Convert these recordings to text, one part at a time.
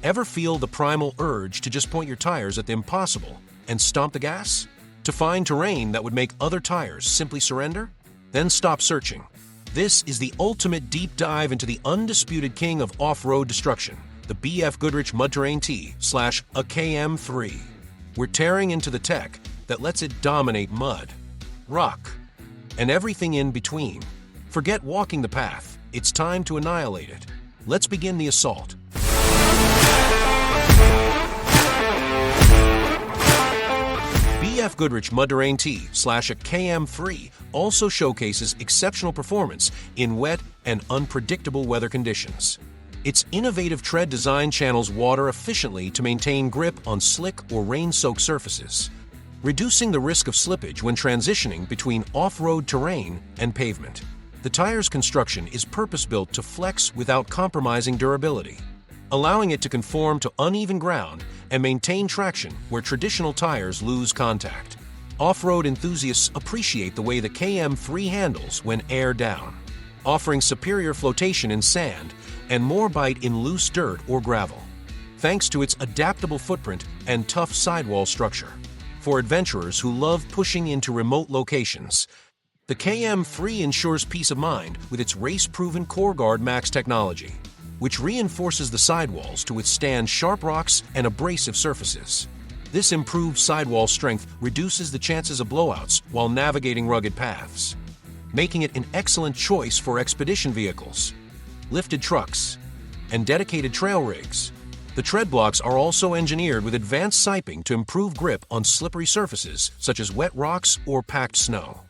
Ever feel the primal urge to just point your tires at the impossible and stomp the gas? To find terrain that would make other tires simply surrender? Then stop searching. This is the ultimate deep dive into the undisputed king of off-road destruction, the BFGoodrich Mud-Terrain T / a Km3. We're tearing into the tech that lets it dominate mud, rock, and everything in between. Forget walking the path. It's time to annihilate it. Let's begin the assault. BFGoodrich Mud-Terrain T / a Km3 also showcases exceptional performance in wet and unpredictable weather conditions. Its innovative tread design channels water efficiently to maintain grip on slick or rain-soaked surfaces, reducing the risk of slippage when transitioning between off-road terrain and pavement. The tire's construction is purpose-built to flex without compromising durability, allowing it to conform to uneven ground and maintain traction where traditional tires lose contact. Off-road enthusiasts appreciate the way the Km3 handles when air down, offering superior flotation in sand and more bite in loose dirt or gravel, thanks to its adaptable footprint and tough sidewall structure. For adventurers who love pushing into remote locations, the Km3 ensures peace of mind with its race-proven CoreGard Max technology, which reinforces the sidewalls to withstand sharp rocks and abrasive surfaces. This improved sidewall strength reduces the chances of blowouts while navigating rugged paths, making it an excellent choice for expedition vehicles, lifted trucks, and dedicated trail rigs. The tread blocks are also engineered with advanced siping to improve grip on slippery surfaces such as wet rocks or packed snow,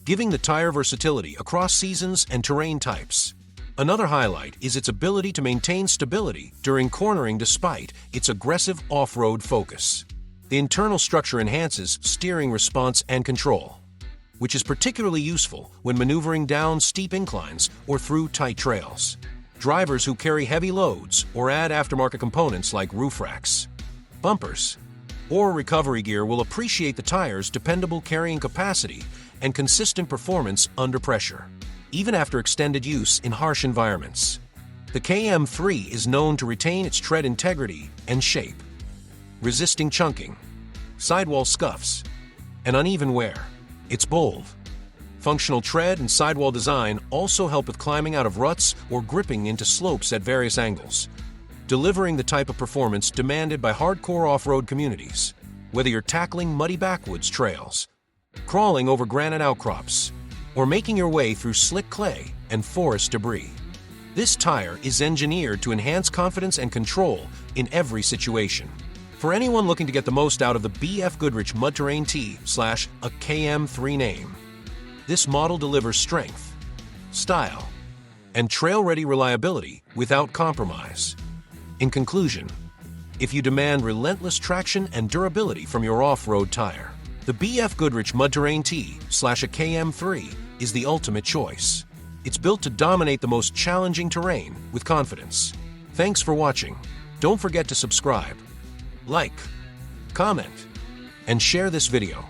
giving the tire versatility across seasons and terrain types. Another highlight is its ability to maintain stability during cornering despite its aggressive off-road focus. The internal structure enhances steering response and control, which is particularly useful when maneuvering down steep inclines or through tight trails. Drivers who carry heavy loads or add aftermarket components like roof racks, bumpers, or recovery gear will appreciate the tire's dependable carrying capacity and consistent performance under pressure, even after extended use in harsh environments. The Km3 is known to retain its tread integrity and shape, resisting chunking, sidewall scuffs, and uneven wear. Its bold, functional tread and sidewall design also help with climbing out of ruts or gripping into slopes at various angles, delivering the type of performance demanded by hardcore off-road communities. Whether you're tackling muddy backwoods trails, crawling over granite outcrops, or making your way through slick clay and forest debris, this tire is engineered to enhance confidence and control in every situation. For anyone looking to get the most out of the BFGoodrich Mud-Terrain T / a Km3 name, this model delivers strength, style, and trail-ready reliability without compromise. In conclusion, if you demand relentless traction and durability from your off-road tire, the BFGoodrich Mud-Terrain T / a Km3 is the ultimate choice. It's built to dominate the most challenging terrain with confidence. Thanks for watching. Don't forget to subscribe, like, comment, and share this video.